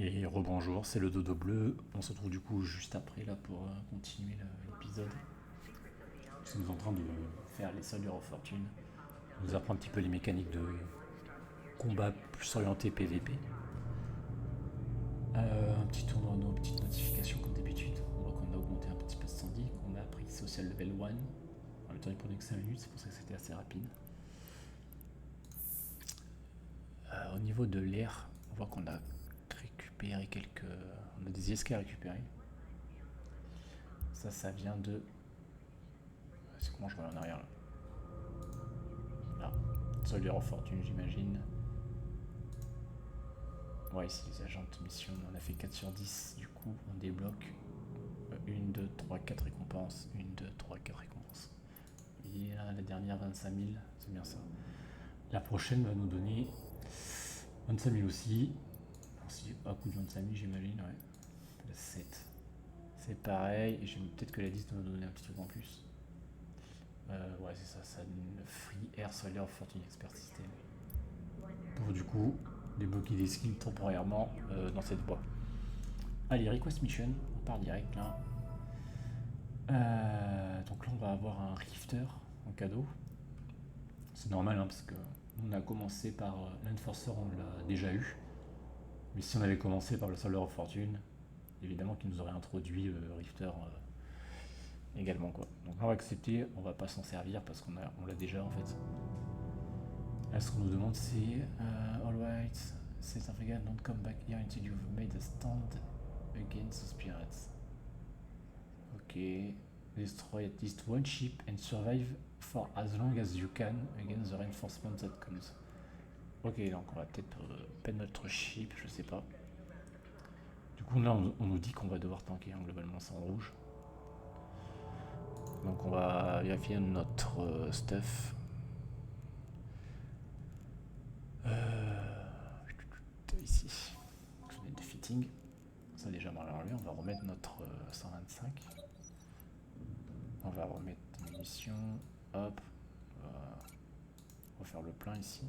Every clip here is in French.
Et rebonjour, c'est le dodo bleu. On se retrouve du coup juste après là pour continuer l'épisode. Nous sommes en train de faire les Soldiers of Fortune. On nous apprend un petit peu les mécaniques de combat plus orienté PVP. Un petit tour dans nos petites notifications comme d'habitude. On voit qu'on a augmenté un petit peu de 110, qu'on a appris Social Level 1. En même temps il prenait que 5 minutes, c'est pour ça que c'était assez rapide. Au niveau de l'air, on voit qu'on a récupéré quelques... On a des ISK à récupérer. Ça vient de... C'est comment je vois en arrière là? Là. Soldier of Fortune, j'imagine. Ouais, ici les agents de mission, on a fait 4 sur 10. Du coup, on débloque 1, 2, 3, 4 récompenses. 1, 2, 3, 4 récompenses. Et là, la dernière, 25 000, c'est bien ça. La prochaine va nous donner 25 000 aussi. Si à coup de 25 000, j'imagine, ouais. La 7. C'est pareil, et peut-être que la 10 va nous donner un petit truc en plus. Ouais, c'est ça, ça donne Free Air Soldier of Fortune Expert System. Pour du coup débloquer des skills temporairement dans cette voie. Allez, Request Mission, on part direct là. Donc là, on va avoir un Rifter en cadeau. C'est normal, hein, parce que on a commencé par l'Enforcer, on l'a déjà eu. Mais si on avait commencé par le Soldier of Fortune, évidemment qu'il nous aurait introduit le Rifter également, quoi. Donc on va accepter, on va pas s'en servir parce qu'on l'a déjà en fait. Là, ce qu'on nous demande, c'est alright, say something again, don't come back here until you've made a stand against the spirits. Ok. Destroy at least one ship and survive for as long as you can against the reinforcement that comes. Ok, donc on va peut-être peine notre ship, je sais pas. Du coup, là, on nous dit qu'on va devoir tanker, hein, globalement, c'est en rouge. Donc on va vérifier notre stuff. Ici, fenêtre de fitting. Ça déjà mal enlevé. On va remettre notre 125. On va remettre des munitions. Hop. On va refaire le plein ici.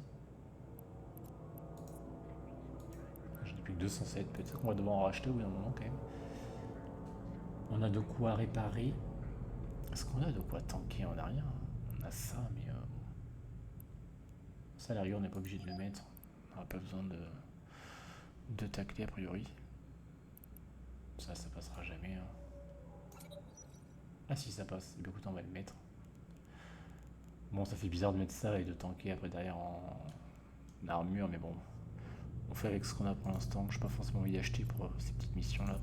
Je n'ai plus que 207. Peut-être qu'on va devoir en racheter au bout d'un moment quand même. On a de quoi réparer. Est-ce qu'on a de quoi tanker? On a rien. On a ça, mais ça, à la rigueur, on n'est pas obligé de le mettre. On n'aura pas besoin de tacler a priori. Ça passera jamais. Hein. Ah si, ça passe. Et bien écoute, on va le mettre. Bon, ça fait bizarre de mettre ça et de tanker après derrière en armure, mais bon. On fait avec ce qu'on a pour l'instant. Je n'ai pas forcément envie d'acheter pour ces petites missions là.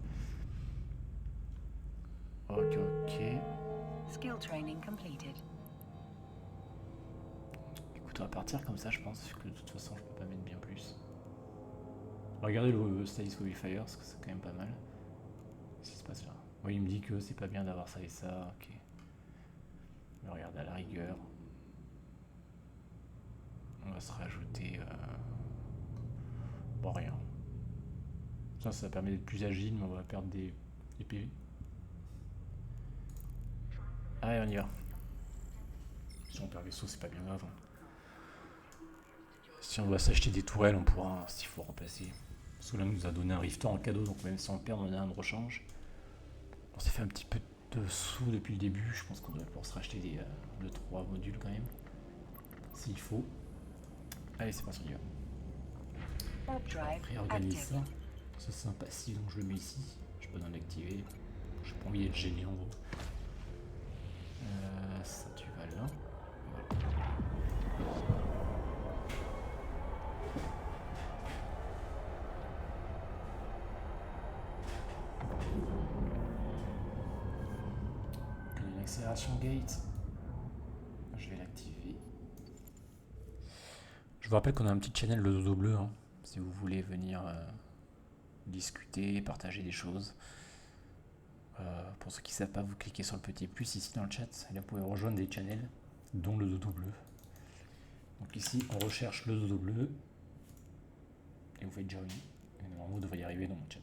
Ok, ok. Skill training completed. Écoute, on va partir comme ça, je pense, que de toute façon, je peux pas mettre bien plus. Regardez le Status Fire, parce que c'est quand même pas mal. Qu'est-ce qui se passe là? Oui, il me dit que c'est pas bien d'avoir ça et ça, ok. Mais regarde, à la rigueur, on va se rajouter... Bon, rien. Ça permet d'être plus agile, mais on va perdre des PV. Allez, on y va. Si on perd le vaisseau, c'est pas bien grave. Hein. Si on doit s'acheter des tourelles, on pourra, s'il faut, remplacer. Parce que là, on nous a donné un Rifter en cadeau, donc même si on perd, on a un de rechange. On s'est fait un petit peu de sous depuis le début. Je pense qu'on doit pouvoir se racheter des 2-3 modules quand même. S'il faut. Allez, c'est parti, on y va. Réorganiser ça. Ça, c'est un passif, donc je le mets ici. Je peux en l'activer. J'ai pas envie d'être gêné en gros. Ça, tu vas là. L'accélération gate. Je vais l'activer. Je vous rappelle qu'on a un petit channel le dodo bleu. Hein, si vous voulez venir discuter, partager des choses. Pour ceux qui ne savent pas, vous cliquez sur le petit plus ici dans le chat et là vous pouvez rejoindre des channels, dont le dodo bleu. Donc ici on recherche le dodo bleu et vous faites join. Et normalement vous devriez y arriver dans mon chat.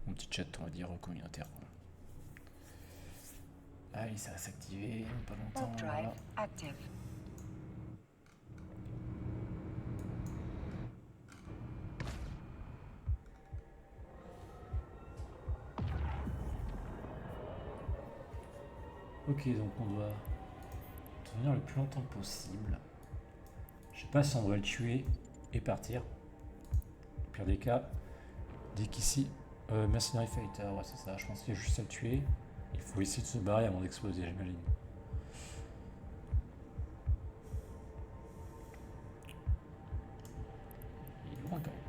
Mon petit chat, on va dire, communautaire. Allez, ça va s'activer, pas longtemps. Voilà. Ok, donc on doit tenir le plus longtemps possible. Je sais pas si on doit le tuer et partir. Au pire des cas, dès qu'ici... Mercenary Fighter, ouais c'est ça, je pense qu'il y a juste à le tuer. Il faut essayer de se barrer avant d'exploser, j'imagine. Il est loin quand même.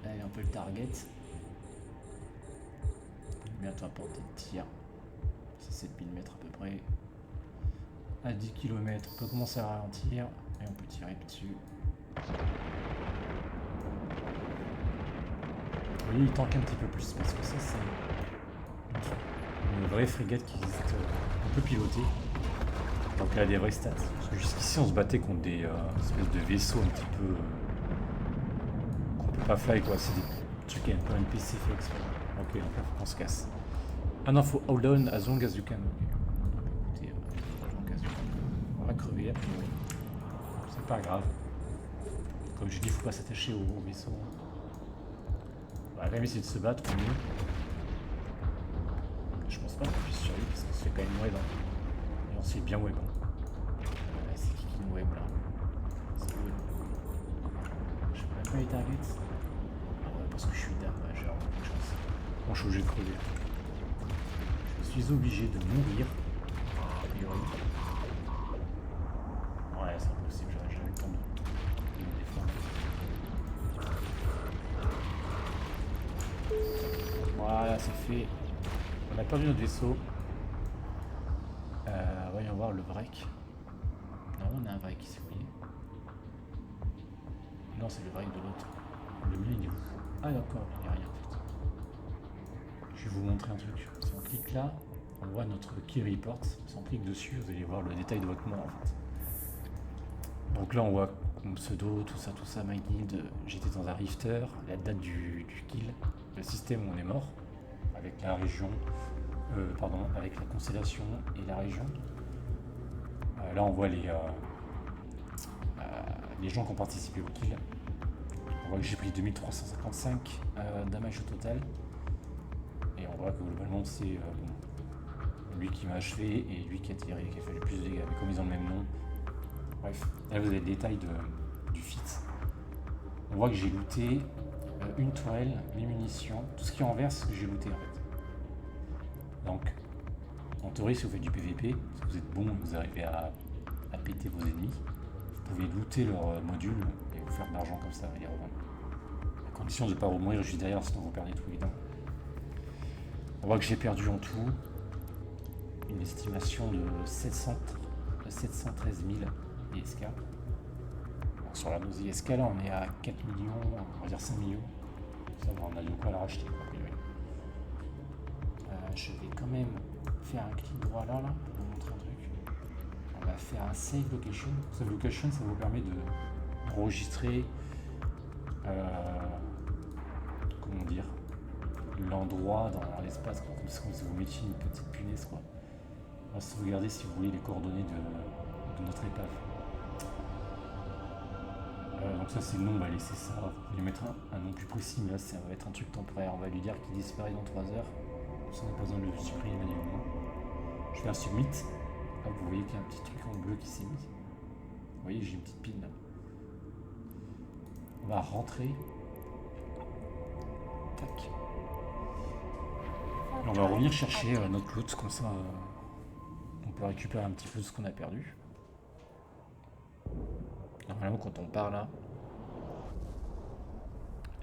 Allez, un peu le target. Bientôt à portée de tir. C'est 7000 mètres à peu près. À 10 km, on peut commencer à ralentir et on peut tirer dessus. Vous voyez, il tank un petit peu plus parce que ça, c'est une vraie frégate qui existe. On peut piloter. Donc elle a des vraies stats. Parce que jusqu'ici, on se battait contre des espèces de vaisseaux un petit peu. Qu'on peut pas fly quoi. C'est des trucs un peu NPC fait exprès. Ok, donc là, faut qu'on se casse. Ah non, faut hold on as long as you can. Écoutez, as long as you can. On va crever a priori. C'est pas grave. Comme je dis, faut pas s'attacher au vaisseau. On va quand même essayer de se battre au mieux. Je pense pas qu'on puisse survivre parce qu'on se fait quand même web. Et on se fait bien web. C'est qui nous web là? C'est cool. Je peux même pas les targets. Ah ouais, parce que je suis dame, j'ai vraiment beaucoup de chance. Bon, je suis obligé de crever. Je suis obligé de mourir. A priori. Ouais, c'est impossible, j'aurais jamais le temps de me défendre. Voilà, c'est fait. On a perdu notre vaisseau. Voyons voir le break. Non, on a un break ici, vous voyez. Non, c'est le break de l'autre. Le mien, il est où? Ah d'accord, il n'y a rien en fait. Je vais vous montrer un truc. Si on clique là, on voit notre key report. Si on clique dessus, vous allez voir le détail de votre mort en fait. Donc là, on voit mon pseudo, tout ça, my guild. J'étais dans un rifter, la date du kill, le système où on est mort, avec la région, avec la constellation et la région. Là, on voit les gens qui ont participé au kill. On voit que j'ai pris 2355 damage au total. Et on voit que globalement, c'est lui qui m'a achevé et lui qui a tiré, qui a fait le plus de dégâts. Mais comme ils ont le même nom. Bref, là vous avez le détail du fit. On voit que j'ai looté une toile, les munitions, tout ce qui est en vert, c'est ce que j'ai looté en fait. Donc, en théorie, si vous faites du PVP, si vous êtes bon et que vous arrivez à péter vos ennemis, vous pouvez looter leur module et vous faire de l'argent comme ça et les revendre. À condition de ne pas remourir juste derrière, sinon vous perdez tout évidemment. On voit que j'ai perdu en tout une estimation de 713 000 ISK. Sur la dose ISK, là, on est à 4 millions, on va dire 5 millions. Ça va, on a de quoi la racheter, quoi, a priori. Je vais quand même faire un clic droit là, pour vous montrer un truc. On va faire un save location. Save location, ça vous permet d'enregistrer, comment dire, l'endroit dans l'espace, comme si vous mettiez une petite punaise, quoi. On va sauvegarder si vous voulez les coordonnées de notre épave. Donc ça c'est le nom, on va laisser ça, vous pouvez mettre un nom plus précis, mais là ça va être un truc temporaire, on va lui dire qu'il disparaît dans 3 heures, ça n'a pas besoin de le supprimer manuellement. Je fais un submit, là vous voyez qu'il y a un petit truc en bleu qui s'est mis, vous voyez j'ai une petite pile là. On va rentrer, tac, et on va revenir chercher notre loot, comme ça on peut récupérer un petit peu de ce qu'on a perdu. Normalement quand on part là,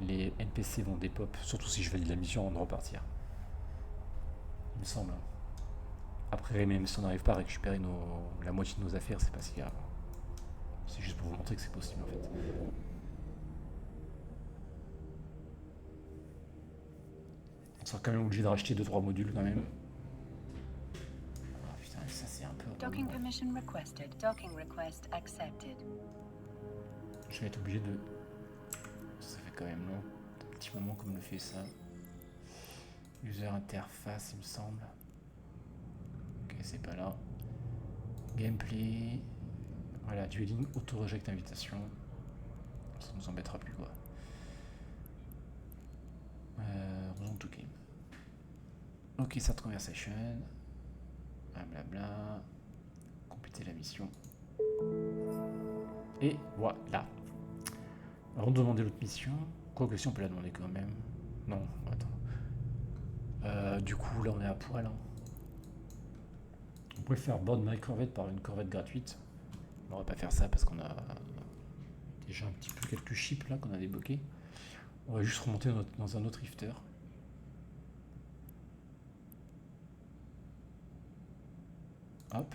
les NPC vont dépop, surtout si je valide la mission avant de repartir. Il me semble. Après, même si on n'arrive pas à récupérer la moitié de nos affaires, c'est pas si grave. C'est juste pour vous montrer que c'est possible en fait. On sera quand même obligé de racheter 2-3 modules quand même. Ah putain, ça c'est un peu... Docking permission requested. Docking request accepted. Je vais être obligé de... Ça fait quand même long. Un petit moment qu'on me fait ça. User interface, il me semble. Ok. c'est pas là. Gameplay. Voilà, dueling, auto-reject invitation. Ça nous embêtera plus quoi. Rejoins to game. Ok, start conversation. Blablabla. Compléter la mission. Et voilà. Avant de demander l'autre mission, quoique si on peut la demander quand même. Non, attends. Du coup, là on est à poil. Hein. On pourrait faire board my corvette par une corvette gratuite. On va pas faire ça parce qu'on a déjà un petit peu quelques chips là qu'on a débloqués. On va juste remonter dans un autre rifter. Hop.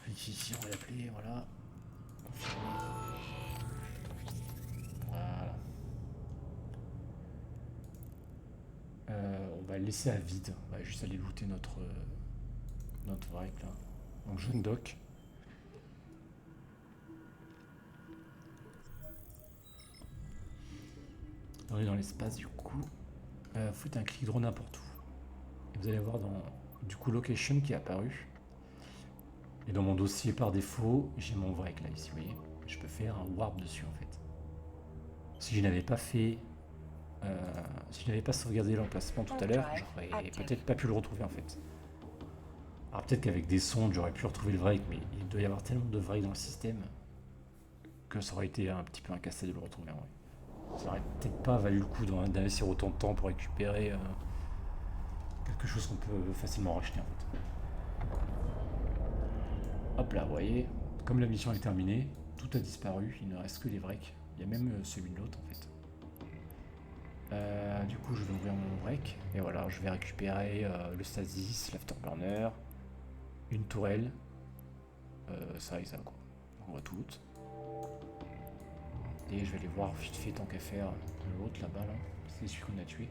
Ici, on va l'appeler, voilà. Voilà. On va le laisser à vide. On va juste aller looter notre vrac là. Donc jeune doc. On est dans l'espace du coup. Faites un clic droit n'importe où. Et vous allez voir dans du coup location qui est apparu. Et dans mon dossier par défaut, j'ai mon vrac là ici, vous voyez. Je peux faire un warp dessus en fait. Si je n'avais pas fait, si je n'avais pas sauvegardé l'emplacement tout à l'heure, j'aurais peut-être pas pu le retrouver en fait. Alors peut-être qu'avec des sondes j'aurais pu retrouver le vrac, mais il doit y avoir tellement de vrac dans le système que ça aurait été un petit peu un casse-tête de le retrouver en vrai. Ça aurait peut-être pas valu le coup d'investir autant de temps pour récupérer quelque chose qu'on peut facilement racheter en fait. Hop là, vous voyez, comme la mission est terminée, tout a disparu, il ne reste que les vracs. Il y a même celui de l'autre en fait. Du coup, je vais ouvrir mon break et voilà, je vais récupérer le stasis, l'afterburner, une tourelle, ça et ça quoi. On voit tout. Et je vais aller voir vite fait tant qu'à faire l'autre là-bas là. C'est celui qu'on a tué.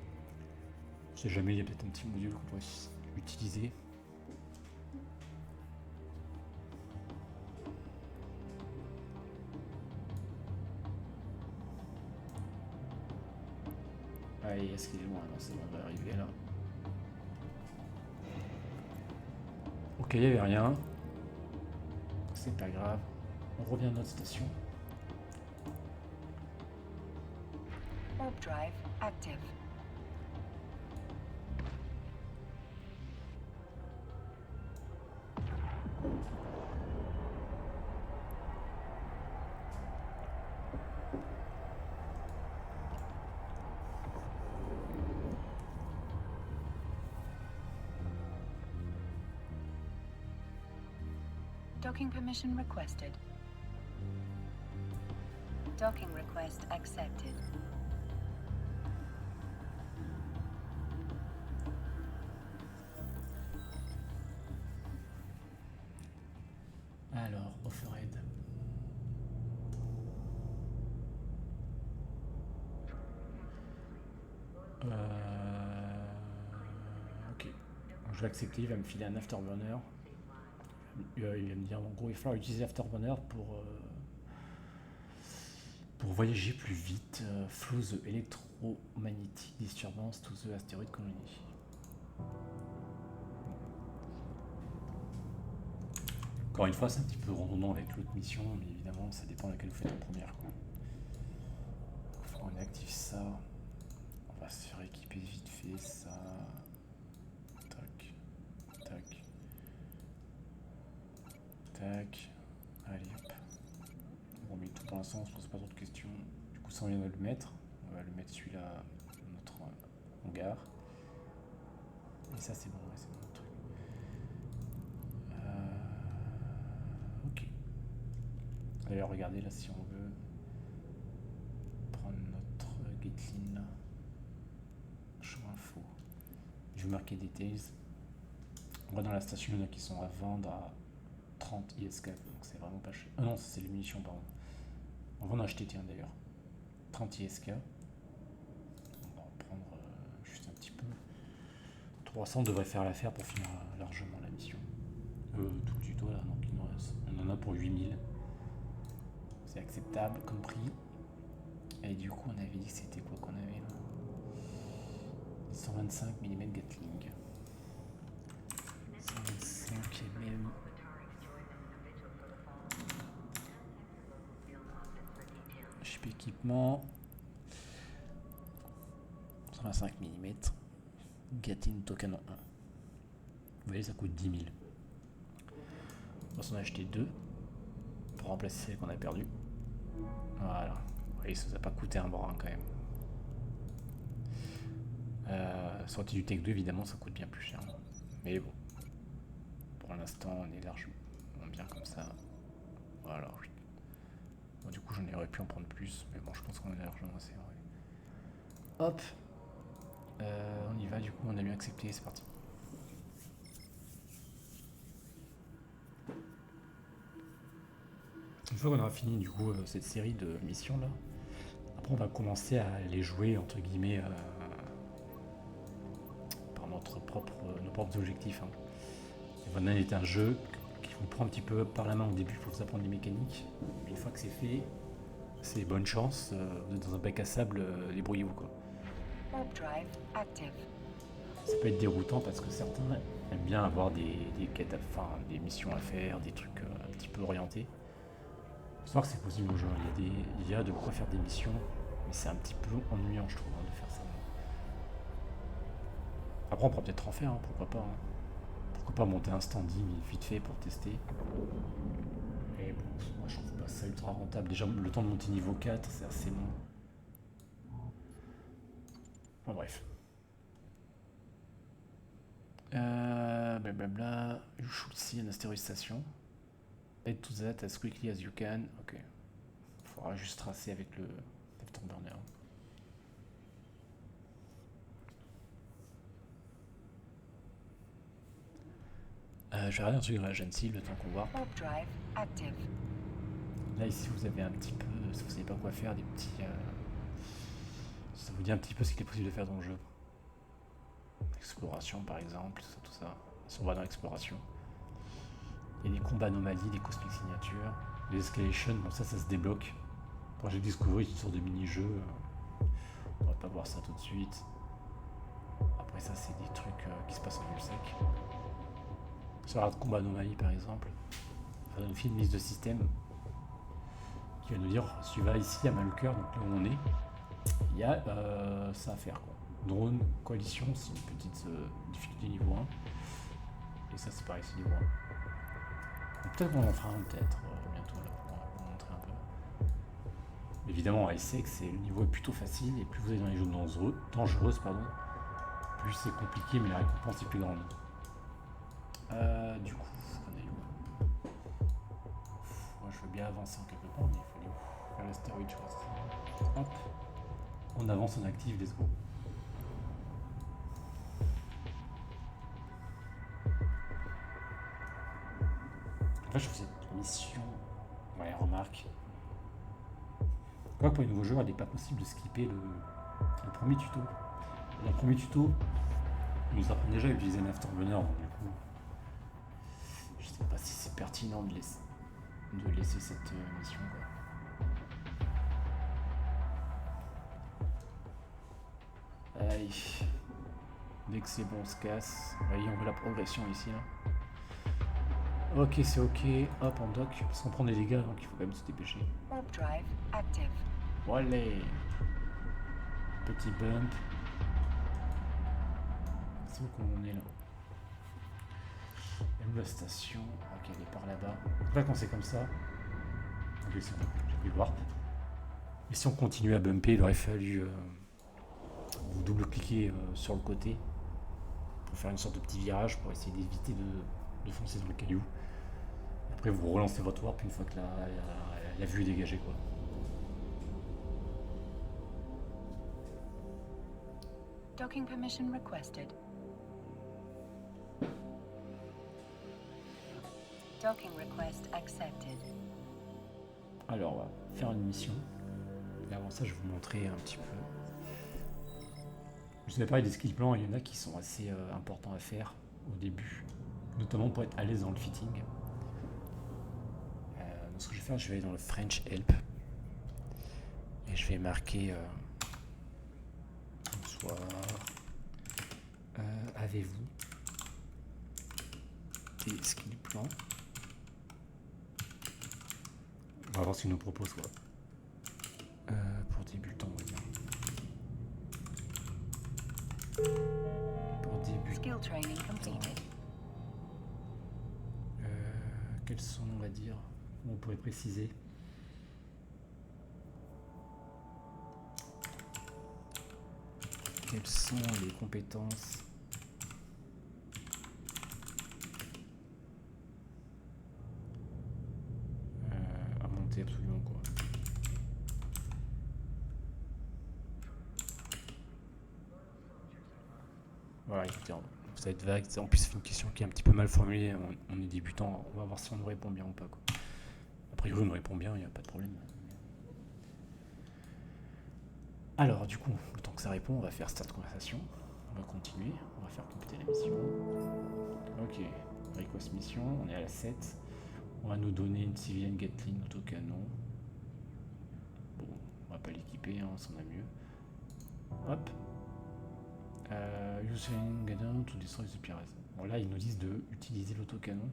Je sais jamais, il y a peut-être un petit module qu'on pourrait utiliser. Allez, est-ce qu'il est loin? Non, c'est bon, on va arriver là. Ok, il n'y avait rien. C'est pas grave. On revient à notre station. Warp drive active. Docking permission requested. Docking request accepted. Alors, overhead. Ok. Je vais accepter, il va me filer un afterburner. Il va me dire en gros il va falloir utiliser l'afterburner pour voyager plus vite. Flow the electromagnetic disturbance to the asteroid colony. Encore une fois, c'est un petit peu redondant avec l'autre mission, mais évidemment, ça dépend de laquelle vous faites en première. Il faut qu'on active ça. On va se faire équiper vite fait ça. Tac, tac, tac. Allez hop. On remet tout pour l'instant, on se pose pas trop de questions. Du coup, ça on vient de le mettre. On va le mettre celui-là dans notre hangar. Et ça, c'est bon, ouais, c'est bon. Ok. D'ailleurs, regardez là si on veut prendre notre Gatling. Chemin info. Je vais marquer details. On va dans la station, il y en a qui sont à vendre à 30 ISK, donc c'est vraiment pas cher. Ah non, c'est les munitions, pardon. On va en acheter, tiens d'ailleurs. 30 ISK. On va en prendre juste un petit peu. 300 devrait faire l'affaire pour finir largement la mission. Tout le tuto là, donc il nous reste. On en a pour 8000. C'est acceptable comme prix. Et du coup, on avait dit que c'était quoi qu'on avait là 125 mm Gatling. Ok, même. Chip équipement. 125 mm. Gatling token en 1. Vous voyez, ça coûte 10 000. On s'en a acheté 2 pour remplacer celle qu'on a perdue. Voilà. Vous voyez, ça nous a pas coûté un bras quand même. Sortie du Tech 2, évidemment, ça coûte bien plus cher. Mais bon. Pour l'instant, on est largement bien comme ça. Voilà. Bon, du coup, j'en aurais pu en prendre plus. Mais bon, je pense qu'on est largement assez. Ouais. Hop. On y va, du coup, on a mieux accepté, c'est parti. Une fois qu'on aura fini, du coup, cette série de missions là, après on va commencer à les jouer, entre guillemets, par nos propres objectifs. Hein. Vannan est un jeu qui vous prend un petit peu par la main au début pour vous apprendre les mécaniques. Mais une fois que c'est fait, c'est bonne chance, vous êtes dans un bac à sable, débrouillez-vous quoi. Warp drive active. Ça peut être déroutant parce que certains aiment bien avoir des quêtes, des missions à faire, des trucs un petit peu orientés. Faut savoir que c'est possible au jeu, il y a de quoi faire des missions, mais c'est un petit peu ennuyant je trouve de faire ça. Après on pourra peut-être en faire, hein, pourquoi pas. Hein. Pourquoi pas monter un standing vite fait pour tester. Mais bon, moi je trouve pas ça ultra rentable. Déjà le temps de monter niveau 4 c'est assez long. Bon bref. Blablabla. You should see an asteroid station. Head to that as quickly as you can. Ok. Faudra juste tracer avec le Afterburner. Je vais regarder un truc dans l'agency le temps qu'on voit. Warp drive active. Là ici vous avez un petit peu, si vous savez pas quoi faire, des petits... ça vous dit un petit peu ce qu'il est possible de faire dans le jeu. Exploration par exemple, tout ça. Si on va dans l'exploration. Il y a des combats anomalies, des cosmic signatures, les escalations, bon ça se débloque. Project Discovery, c'est une sorte de mini-jeu. On va pas voir ça tout de suite. Après ça c'est des trucs qui se passent en vue sec. Sur la combat anomalie par exemple, ça nous fait une liste de systèmes qui va nous dire si tu vas ici à Malker, donc là où on est, il y a ça à faire quoi. Drone, coalition, c'est une petite difficulté niveau 1. Et ça c'est pareil, c'est niveau 1. Peut-être qu'on en fera un bientôt là pour vous montrer un peu. Évidemment à Essec le niveau est plutôt facile et plus vous allez dans les zones dangereuses, plus c'est compliqué mais la récompense est plus grande. Du coup, on est où? Moi je veux bien avancer en quelque part, mais il faut aller où? Vers l'astéroïde je pense. Hop, on avance, on active, let's go. En fait je fais cette mission, ouais remarque. Quoi pour les nouveaux joueurs, il n'est pas possible de skipper le premier tuto. Dans le premier tuto, on nous apprend déjà à utiliser un Afterburner, donc du coup, je sais pas si c'est pertinent de laisser cette mission quoi. Allez, dès que c'est bon on se casse. Vous voyez on voit la progression ici là. Ok c'est ok, hop on dock, parce qu'on prend des dégâts donc il faut quand même se dépêcher. Warp drive active. Bon allez, petit bump. C'est où qu'on est là? Et où la station? Ok elle est par là-bas. Là quand c'est comme ça, ok c'est bon, j'ai pris le warp. Et si on continue à bumper, il aurait fallu vous double-cliquer sur le côté pour faire une sorte de petit virage pour essayer d'éviter de foncer dans le caillou. Après vous relancez votre warp une fois que la vue est dégagée quoi. Docking permission requested. Docking request accepted. Alors on va faire une mission. Et avant ça je vais vous montrer un petit peu. Je vous avais parlé des skill plans, il y en a qui sont assez importants à faire au début. Notamment pour être à l'aise dans le fitting. Donc ce que je vais faire, je vais aller dans le French Help. Et je vais marquer bonsoir. Avez-vous compléter skill plan. On va voir ce qu'il nous propose quoi. Pour débutants, on va dire. Pour débutants. Skill training completed. Quels sont, on va dire, on pourrait préciser. Quelles sont les compétences à monter absolument quoi. Voilà, écoutez, ça va être vague. En plus, c'est une question qui est un petit peu mal formulée. On est débutant, on va voir si on nous répond bien ou pas quoi. A priori, on nous répond bien, il n'y a pas de problème. Alors, du coup, le temps que ça répond, on va faire start conversation. On va continuer, on va faire compléter la mission. Ok, request mission, on est à la 7. On va nous donner une civilian Gatling autocanon. Bon, on va pas l'équiper, hein, on s'en a mieux. Hop. Using Gatling to destroy the pirates. Bon, là, ils nous disent de utiliser l'autocanon.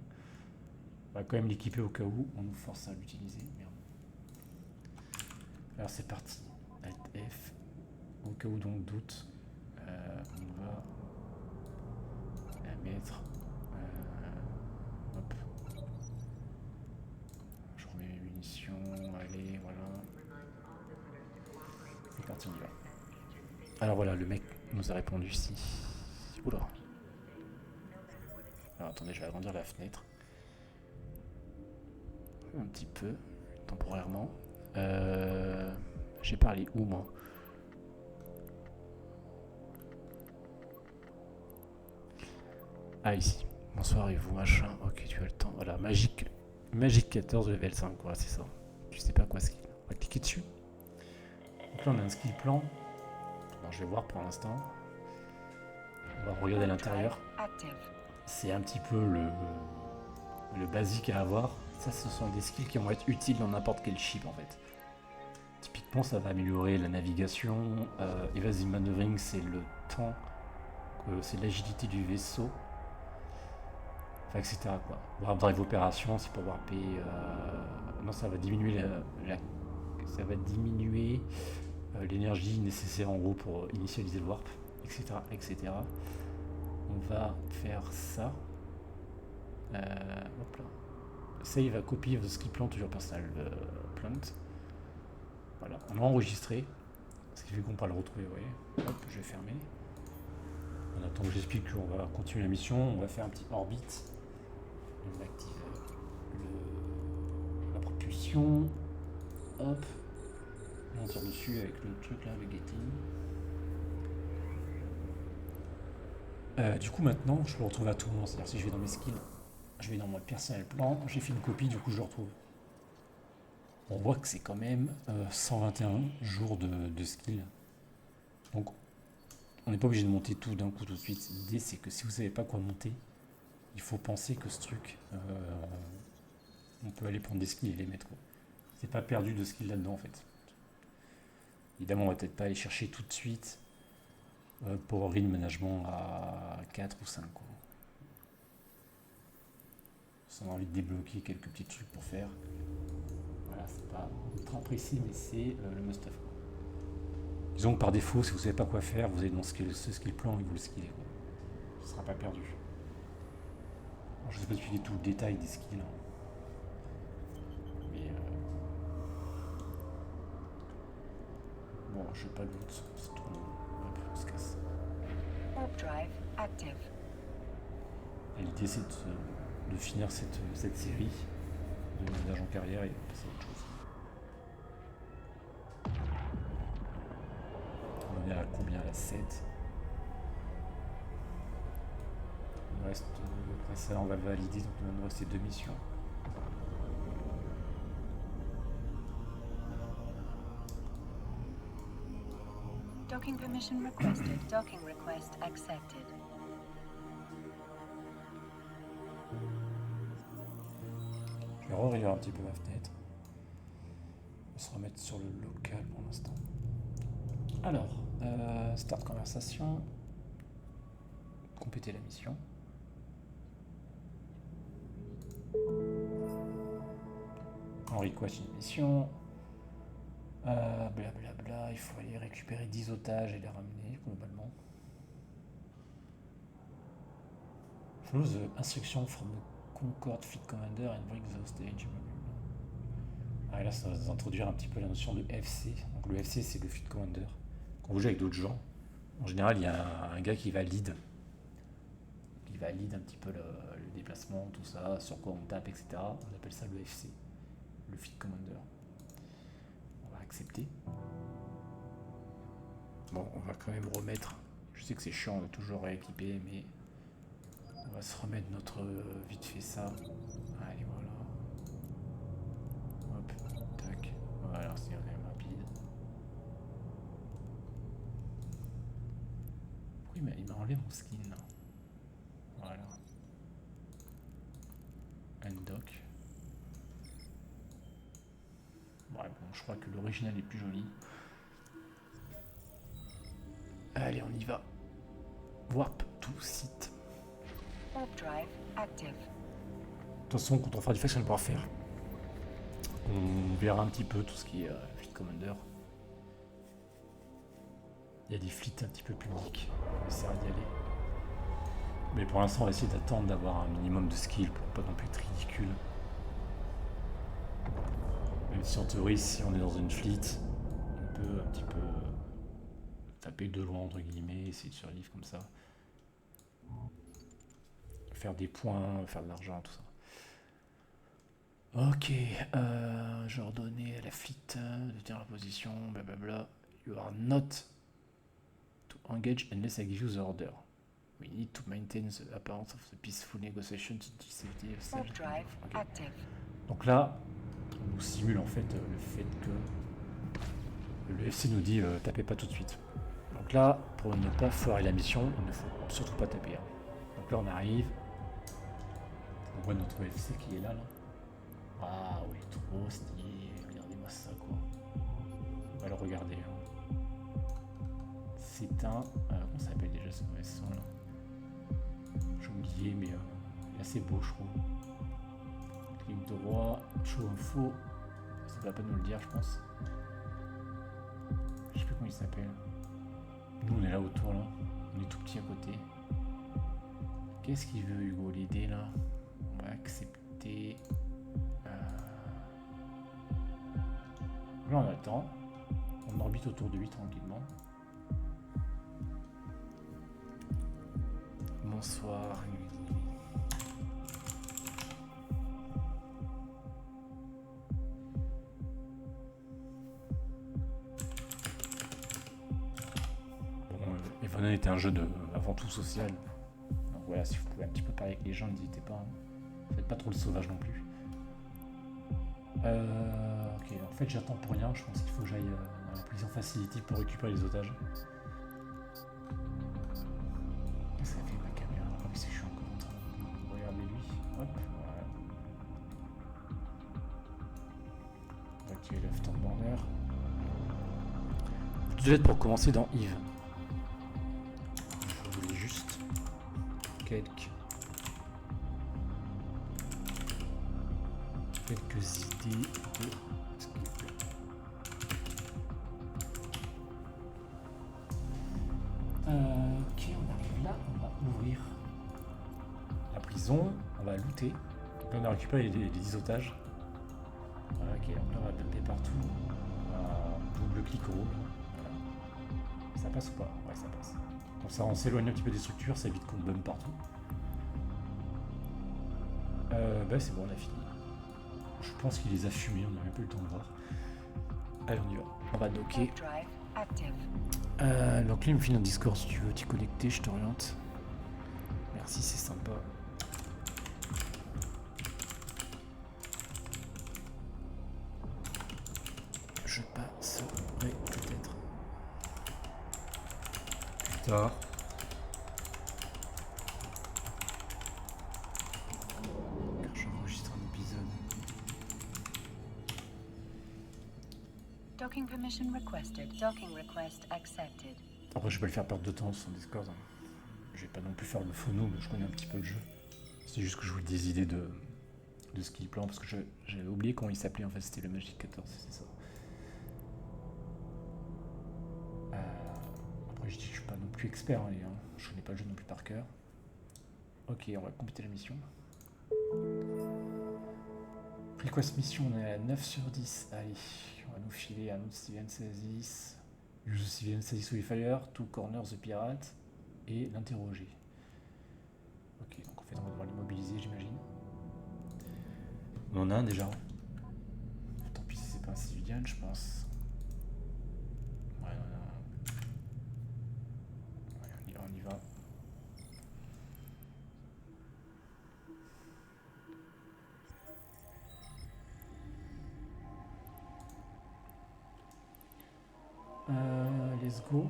On va quand même l'équiper au cas où on nous force à l'utiliser. Merde. Alors, c'est parti. Alt F. Au cas où donc doute, on va la mettre. Hop. Je remets mes munitions. Allez, voilà. C'est parti, on y va. Alors voilà, le mec nous a répondu si. Oula. Alors attendez, je vais agrandir la fenêtre. Un petit peu, temporairement. J'ai parlé où moi ? Ah ici. Bonsoir et vous machin. Ok, tu as le temps. Voilà, Magic 14 level 5 quoi, c'est ça. Je sais pas quoi skill. On va cliquer dessus. Donc là on a un skill plan. Alors je vais voir pour l'instant. On va regarder à l'intérieur. C'est un petit peu le basique à avoir. Ça ce sont des skills qui vont être utiles dans n'importe quel chip en fait. Typiquement ça va améliorer la navigation. Evasive maneuvering c'est le temps. C'est l'agilité du vaisseau. Enfin, etc. quoi. Warp drive opération, c'est pour warper. Non, ça va diminuer ça va diminuer l'énergie nécessaire en gros pour initialiser le warp, etc., etc. On va faire ça. Hop là. Save a copy of the skill plant to your personal plant. Voilà, on a enregistré. Ce qui fait qu'on pourra le retrouver. Ouais. Hop, je vais fermer. En attendant que j'explique qu'on va continuer la mission, on va faire un petit orbit. On active la propulsion. Hop. Et on tire dessus avec le truc là, le gating. Du coup maintenant, je le retrouve à tout moment. C'est-à-dire si je vais dans mes skills, je vais dans mon personnel plan, j'ai fait une copie, du coup je le retrouve. On voit que c'est quand même 121 jours de skills. Donc on n'est pas obligé de monter tout d'un coup tout de suite. L'idée c'est que si vous savez pas quoi monter, il faut penser que ce truc, on peut aller prendre des skills et les mettre. C'est pas perdu de skills là-dedans en fait. Évidemment, on va peut-être pas aller chercher tout de suite Power Grid Management à 4 ou 5. Quoi. Si on a envie de débloquer quelques petits trucs pour faire. Voilà, c'est pas ultra précis, mais c'est le must-have. Disons que par défaut, si vous savez pas quoi faire, vous allez dans ce skill plan et vous le skillez. Ce sera pas perdu. Alors, je ne sais pas expliquer tout le détail des skills. Mais bon, je n'ai pas de doute. C'est tout. Hop, on se casse. Warp drive active. L'idée c'est de finir cette série d'agents carrière et passer à autre chose. On est à combien? À la 7. Il nous reste, après ça on va valider, donc il va nous rester 2 missions. Docking permission requested. Docking request accepted. Je vais réouvrir un petit peu ma fenêtre. On va se remettre sur le local pour l'instant. Alors, start conversation. Compléter la mission. on request une mission. Blablabla, il faut aller récupérer 10 otages et les ramener globalement. Follow the instruction from the Concorde Fleet Commander and bring the hostage. Ah, et là, ça va introduire un petit peu la notion de FC. Donc le FC, c'est le Fleet Commander. Quand vous jouez avec d'autres gens, en général, il y a un gars qui va lead. Il va lead un petit peu le déplacement, tout ça, sur quoi on tape, etc. On appelle ça le FC, le Fleet Commander. On va accepter. Bon, on va quand même remettre. Je sais que c'est chiant de toujours rééquiper, mais on va se remettre notre vite fait ça. Allez, voilà. Hop, tac. Voilà, c'est quand même rapide. Pourquoi il m'a enlevé mon skin là? Voilà. Undock. Ouais, bon, je crois que l'original est plus joli. Allez, on y va. Warp to site. Warp drive active. De toute façon, quand on fera du faction warfare, on verra un petit peu tout ce qui est Fleet Commander. Il y a des fleets un petit peu publics. On essaiera d'y aller. Mais pour l'instant, on va essayer d'attendre d'avoir un minimum de skill pour pas non plus être ridicule. Même si en théorie, si on est dans une fleet, on peut un petit peu taper de loin, entre guillemets, essayer de survivre comme ça. Faire des points, faire de l'argent, tout ça. Ok, j'ai ordonné à la fleet de tenir la position, blablabla. You are not to engage unless I give you the order. We need to maintain the appearance of the peaceful negotiation to the safety of Warp drive okay. active. Donc là, on nous simule en fait le fait que le FC nous dit tapez pas tout de suite. Donc là, pour ne pas foirer la mission, il ne faut surtout pas taper. Hein. Donc là, on arrive. On voit notre FC qui est là. Ah oui, trop stylé. Regardez-moi ça, quoi. On va le regarder. Hein. C'est un... comment ça s'appelle déjà ce vaisseau là? J'ai oublié, mais il est assez beau, je trouve. Clic droit, show info. Ça va pas nous le dire, je pense. Je sais plus comment il s'appelle. Nous, on est là autour, là. On est tout petit à côté. Qu'est-ce qu'il veut, Hugo, l'idée, là? On va accepter... Là, on attend. On orbite autour de lui, tranquillement. Bonsoir. Evonon était un jeu de avant tout social. Donc voilà, si vous pouvez un petit peu parler avec les gens, n'hésitez pas. Hein. Faites pas trop le sauvage non plus. Ok, en fait j'attends pour rien, je pense qu'il faut que j'aille dans la prison facility pour récupérer les otages. Qu'est-ce que ça fait ma caméra? Ah oui, c'est chiant encore en train de regarder lui. Hop, voilà. Ok, left hand border. Vous devez être pour commencer dans Eve. Je voulais juste quelques idées de ok, on arrive là, on va ouvrir la prison, on va looter. Donc là, on a récupéré les 10 otages. Voilà, ok, donc là on va dumper partout. Double clic au rouge. Voilà. Ça passe ou pas? Ouais, ça passe. Comme ça, on s'éloigne un petit peu des structures, ça évite qu'on bump partout. Bah c'est bon, on a fini. Je pense qu'il les a fumés, on n'a même pas eu le temps de voir. Allez, on y va. On va docker. Donc là, il me file un Discord si tu veux t'y connecter, je t'oriente. Merci, c'est sympa. Je passerai peut-être plus tard. Car j'enregistre un épisode. Docking permission requested. Docking request accepted. Après, je vais pas le faire perdre de temps sur Discord. Hein. Je vais pas non plus faire le faux noob, je connais un petit peu le jeu. C'est juste que je voulais des idées de de skill plan, parce que j'avais oublié comment il s'appelait, en fait c'était le Magic 14, c'est ça. Après je dis que je suis pas non plus expert, hein, je connais pas le jeu non plus par cœur. Ok, on va compléter la mission. Request mission, on est à 9 sur 10. Allez, on va nous filer un autre Civilian Stasis. Use the Civilian Stasis with fire, to corner the pirate et l'interroger. Ok, donc en fait on va devoir l'immobiliser, j'imagine. On en a un déjà. Tant pis si c'est pas un civilian, je pense. Ouais, non. Ouais, on y va. Let's go.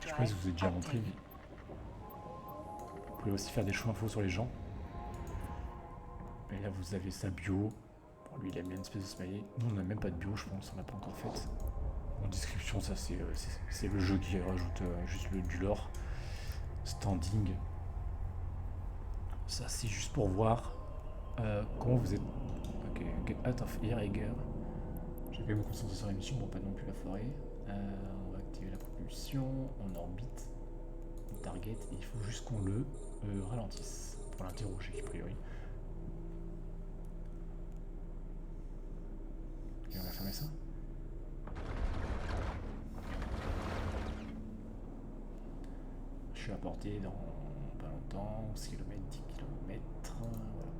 Je sais pas si vous avez déjà montré, mais vous pouvez aussi faire des choix infos sur les gens. Et là vous avez sa bio. Bon, lui il aime bien une espèce de smiley. Nous on n'a même pas de bio, je pense, on n'a pas encore fait. En description, ça c'est le jeu qui rajoute juste du lore. Standing. Ça c'est juste pour voir comment vous êtes. Ok, get out of here, Eger. Je vais quand même me concentrer sur la mission pour pas non plus la foirer. On va activer la propulsion, on orbite, on target, et il faut juste qu'on le ralentisse pour l'interroger, a priori. Et on va fermer ça. Je suis à portée dans pas longtemps, 11 km, 10 km, voilà.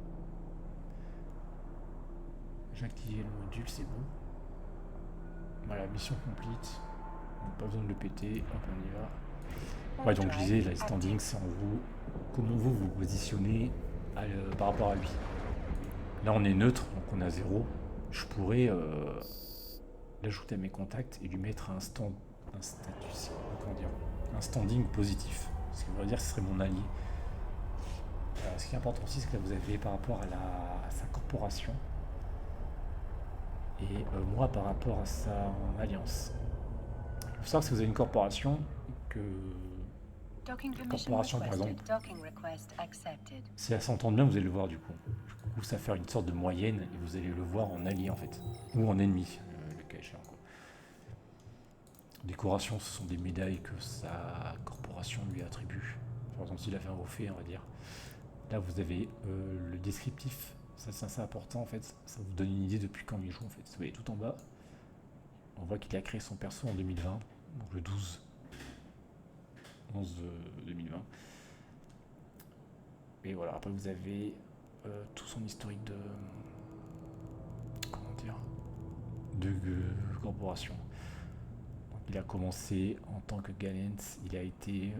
J'ai activé le module, c'est bon. Voilà, mission complète. Pas besoin de le péter, hop, on y va. Ouais, donc je disais, la standing, c'est en vous, comment vous vous positionnez par rapport à lui. Là, on est neutre, donc on a 0. Je pourrais l'ajouter à mes contacts et lui mettre un statut, comment dire, un standing positif. Ce qui veut dire que ce serait mon allié. Ce qui est important aussi, c'est que là, vous avez par rapport à sa corporation et moi par rapport à sa alliance. Il faut savoir que si vous avez une corporation, que la corporation par exemple, si elle s'entend bien, vous allez le voir du coup. Du coup, ça va faire une sorte de moyenne et vous allez le voir en allié en fait, ou en ennemi, le cas échéant. Décoration, ce sont des médailles que sa corporation lui attribue. Par exemple, s'il a fait un haut fait, on va dire. Là, vous avez le descriptif. Ça, c'est assez important en fait. Ça vous donne une idée depuis quand il joue en fait. Vous voyez tout en bas, on voit qu'il a créé son perso en 2020, donc le 11 2020. Et voilà, après vous avez tout son historique de. Comment dire, de corporation. Donc, il a commencé en tant que Galent, il a été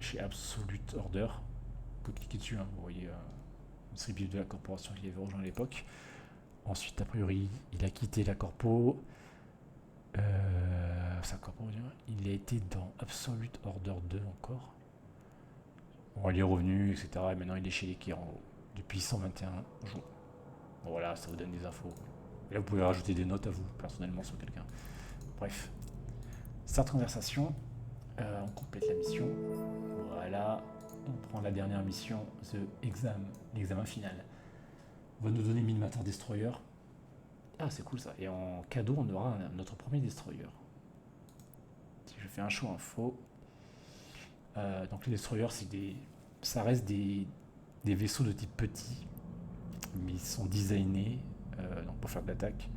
chez Absolute Order. Vous pouvez cliquer dessus, hein, vous voyez une strip de la corporation qu'il avait rejoint à l'époque. Ensuite, a priori, il a quitté la corpo. Il a été dans Absolute Order 2 encore. Bon, il est revenu, etc. Et maintenant, il est chez les Kéran depuis 121 jours. Bon, voilà, ça vous donne des infos. Et là, vous pouvez rajouter des notes à vous, personnellement, sur quelqu'un. Bref. Start conversation. On complète la mission. Voilà. On prend la dernière mission, l'examen final. On va nous donner 1000 Matter Destroyer. Ah, c'est cool ça. Et en cadeau, on aura notre premier destroyer. Si je fais un show info. Donc les destroyers, ça reste des vaisseaux de type petit, mais ils sont designés donc pour faire de l'attaque.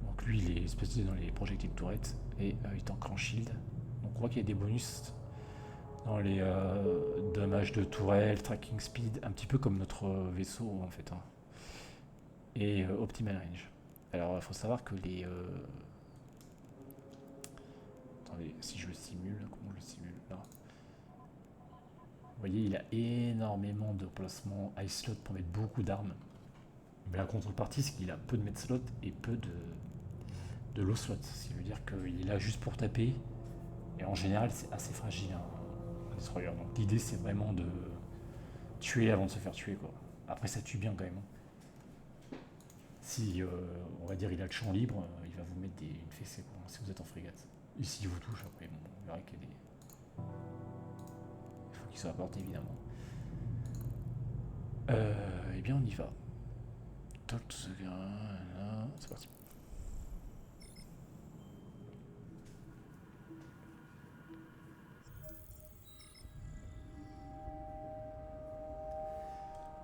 Donc lui, il est spécialisé dans les projectiles tourettes et il est en cran shield. Donc on voit qu'il y a des bonus dans les dommages de tourelle, tracking speed, un petit peu comme notre vaisseau en fait. Hein. Et optimal range. Alors il faut savoir que les... Attendez, si je le simule, comment je le simule là? Vous voyez, il a énormément de placements high slot pour mettre beaucoup d'armes. Mais la contrepartie, c'est qu'il a peu de med slot et peu de low slot. Ce qui veut dire qu'il est là juste pour taper. Et en général, c'est assez fragile un destroyer. Donc l'idée, c'est vraiment de tuer avant de se faire tuer, quoi. Après, ça tue bien quand même. Si, on va dire, il a le champ libre, il va vous mettre une fessée, quoi, si vous êtes en frégate. Et s'il vous touche, après, bon, on verra qu'il y a des... Il faut qu'il soit à portée, évidemment. Eh bien, on y va. Talk to the guy. C'est parti.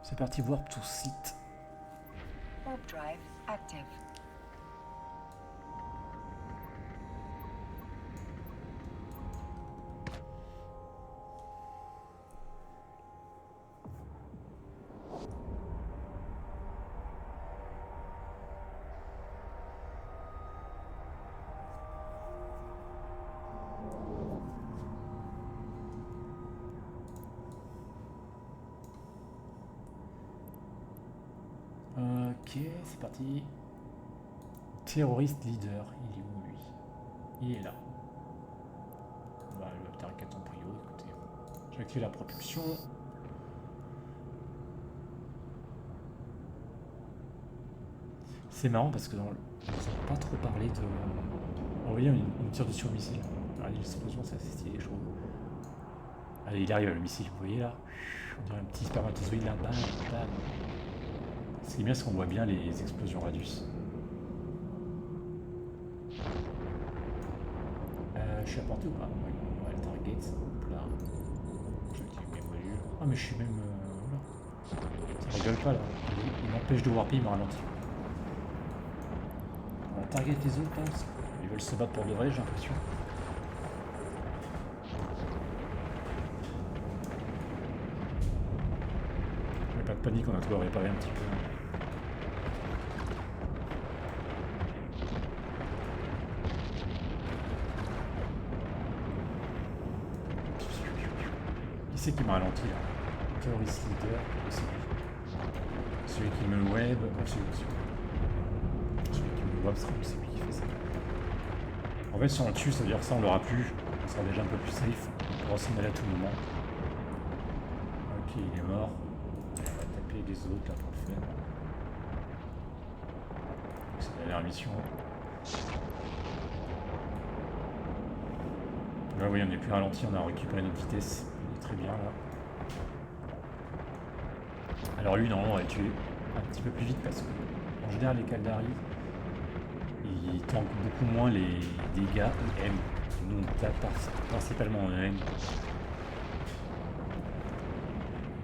C'est parti, warp to site. Warp drive active. Ok, c'est parti. Terroriste leader, il est où lui? Il est là. Bah, le target en prio, écoutez. J'active la propulsion. C'est marrant parce que dans le... on n'a pas trop parlé de... On voyait une tire de sur-missile. Ah, l'explosion, c'est assez stylé, je trouve. Allez, il arrive le missile, vous voyez là? On dirait un petit spermatozoïde là, bam, bam. Ce qui est bien, c'est qu'on voit bien les explosions radius. Je suis à portée ou pas? Oui, ouais, le target, hop là. J'active mes modules. Ah, mais je suis même. Là. Ça rigole pas là. Il m'empêche de warper, il m'a ralenti. On va target les autres là. Ils veulent se battre pour de vrai, j'ai l'impression. Mais pas de panique, on a tout réparé un petit peu. Qui c'est qui m'a ralenti là? Terrorist leader, c'est lui. Celui qui me web, celui qui me web, c'est lui qui fait ça. En fait, si on le tue, ça veut dire que ça on l'aura plus. On sera déjà un peu plus safe. On pourra s'en aller à tout moment. Ok, il est mort. On va taper les autres là pour le faire. C'est la dernière mission. Là, oui, on n'est plus ralenti, on a récupéré notre vitesse. On est très bien là. Alors lui, normalement, on va le tuer un petit peu plus vite parce que, en général, les Caldari, ils tankent beaucoup moins les dégâts EM. Nous, on tape principalement en EM.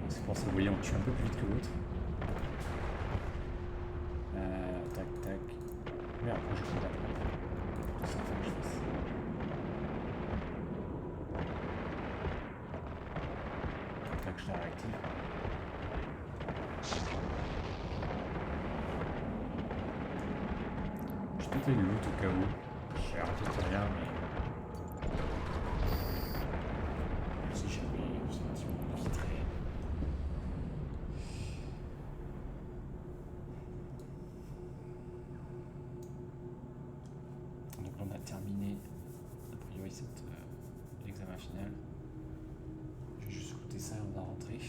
C'est pour ça que vous voyez, on tue un peu plus vite que l'autre. Tac, tac. Merde, je peux pas. C'est ça que je fasse. Tac, je la réactive. Je peux peut-être le loot au cas où. J'ai raté rien, mais. Si jamais, c'est un petit peu vitré. Donc là, on a terminé, a priori, l'examen final. Je vais juste écouter ça et on va rentrer.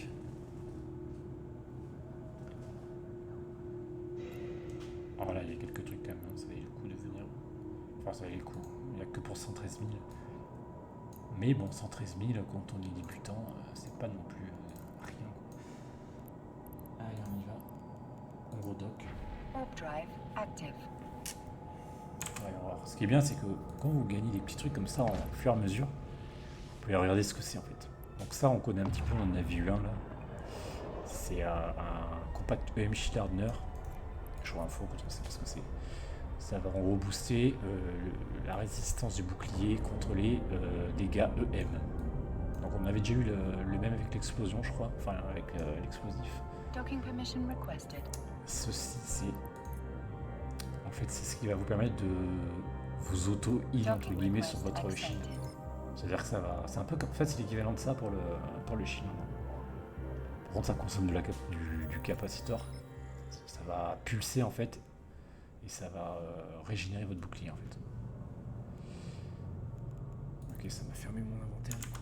Alors là, il y a quelques trucs quand même, ça valait le coup de venir. Enfin, ça valait le coup, il n'y a que pour 113 000. Mais bon, 113 000, quand on est débutant, c'est pas non plus rien. Allez, on y va. On redock. Warp drive active. Ouais, alors, ce qui est bien, c'est que quand vous gagnez des petits trucs comme ça, en fur et à mesure, vous pouvez regarder ce que c'est en fait. Donc ça, on connaît un petit peu, on en a vu un là. C'est un compact EM Shield Hardener. Je vois info quand on sait pas ce que c'est. Ça va en gros booster la résistance du bouclier contre les dégâts EM. Donc on avait déjà eu le même avec l'explosion, je crois, enfin avec l'explosif. Docking permission requested. Ceci, c'est en fait c'est ce qui va vous permettre de vous auto-heal entre Docking guillemets sur request votre shield. accepted. C'est-à-dire que ça va, c'est un peu comme, en fait c'est l'équivalent de ça pour le shield. Par contre ça consomme du capacitor. Ça va pulser en fait et ça va régénérer votre bouclier en fait. Ok, ça m'a fermé mon inventaire du coup.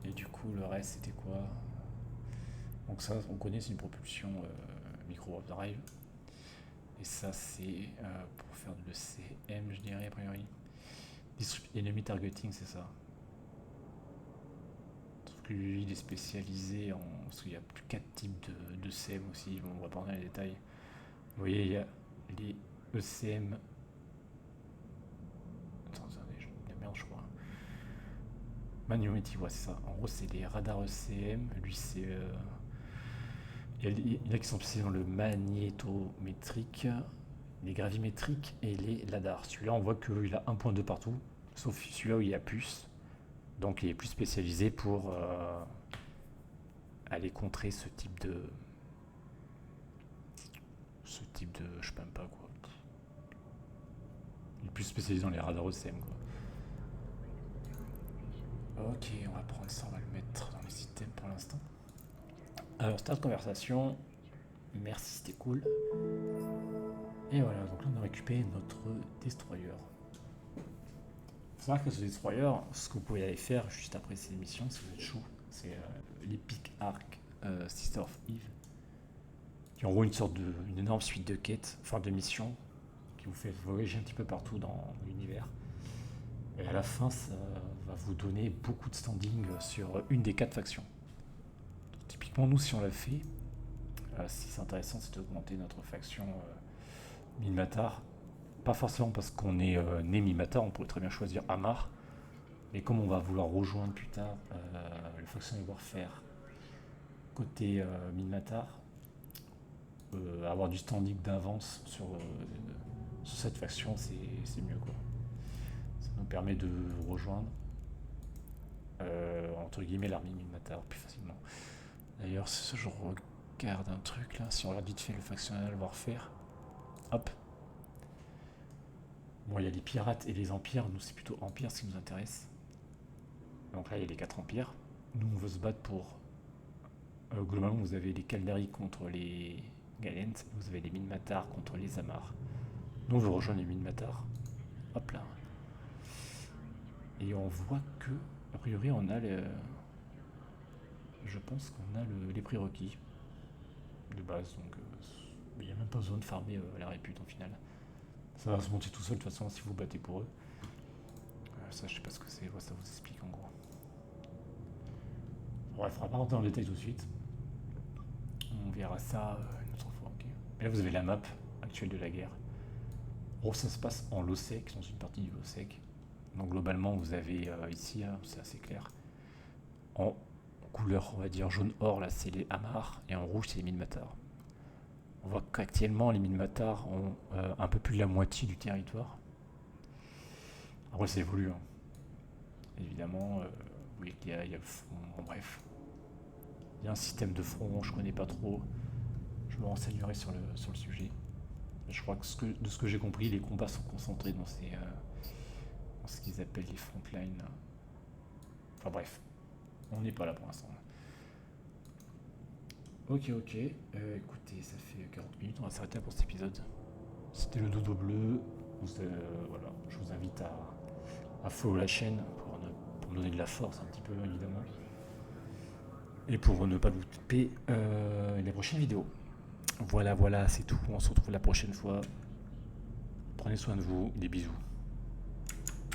Et du coup le reste c'était quoi? Donc ça on connaît, c'est une propulsion micro drive. Et ça c'est pour faire le CM je dirais a priori. Disrupt enemy targeting, c'est ça. Donc lui, il est spécialisé en... Parce qu'il y a plus 4 types de CM aussi, bon, on va pas rentrer dans les détails. Vous voyez, il y a les ECM... Attendez, j'ai de la merde, je crois. Manumétrie, ouais, c'est ça. En gros, c'est les radars ECM. Lui, c'est... Il y en a qui sont spécialisés dans le magnétométrique, les gravimétriques et les LADAR. Celui-là, on voit qu'il a un point de partout, sauf celui-là où il y a plus. Donc, il est plus spécialisé pour aller contrer ce type de... Je sais même pas quoi. Il est plus spécialisé dans les radars ECM, quoi. Ok, on va prendre ça, on va le mettre dans les systèmes pour l'instant. Alors, start conversation. Merci, c'était cool. Et voilà, donc là on a récupéré notre destroyer. Faut savoir que ce destroyer, ce que vous pouvez aller faire juste après cette émission, si vous êtes chaud, c'est l'Epic Arc Sister of Eve, qui est en gros une énorme suite de quêtes, enfin de missions, qui vous fait voyager un petit peu partout dans l'univers. Et à la fin, ça va vous donner beaucoup de standing sur une des 4 factions. Donc, typiquement, nous, si on l'a fait, si c'est intéressant, c'est d'augmenter notre faction Minmatar. Pas forcément parce qu'on est né Minmatar, on pourrait très bien choisir Amarr. Mais comme on va vouloir rejoindre plus tard la faction Warfare côté Minmatar, avoir du standing d'avance sur cette faction, c'est mieux, quoi. Ça nous permet de rejoindre entre guillemets l'armée Minmatar plus facilement. D'ailleurs, si je regarde un truc là, si on regarde vite fait le factionnel Warfare, hop. Bon, il y a les pirates et les empires, nous c'est plutôt empire ce qui nous intéresse. Donc là il y a les 4 empires. Nous on veut se battre pour... globalement vous avez les Kaldari contre les Galent, vous avez les Minmatar contre les Amarr. Nous on veut rejoindre les Minmatar. Hop là. Et on voit que, a priori on a je pense qu'on a les prérequis de base, donc il n'y a même pas besoin de farmer la répute en final. Ça va se monter tout seul de toute façon si vous battez pour eux. Ça je sais pas ce que c'est, ça vous explique en gros. Bref, on va pas rentrer dans le détail tout de suite. On verra ça une autre fois. Okay. Et là vous avez la map actuelle de la guerre. En gros ça se passe en Losec, dans une partie du Losec. Donc globalement vous avez ici, c'est assez clair. En couleur on va dire jaune or là c'est les Amarr et en rouge c'est les Minmatar. On voit qu'actuellement les Minmatar ont un peu plus de la moitié du territoire. Après ça évolue, hein. Évidemment, vous voyez qu'il y a le front, bon, bref. Il y a un système de front, je connais pas trop. Je me renseignerai sur le sujet. Je crois que de ce que j'ai compris, les combats sont concentrés dans ce qu'ils appellent les frontlines. Enfin bref, on n'est pas là pour l'instant. Ok, écoutez, ça fait 40 minutes, on va s'arrêter là pour cet épisode. C'était le dodo bleu. Voilà, je vous invite à follow la chaîne pour me donner de la force un petit peu évidemment. Et pour ne pas louper les prochaines vidéos. Voilà, c'est tout. On se retrouve la prochaine fois. Prenez soin de vous. Des bisous.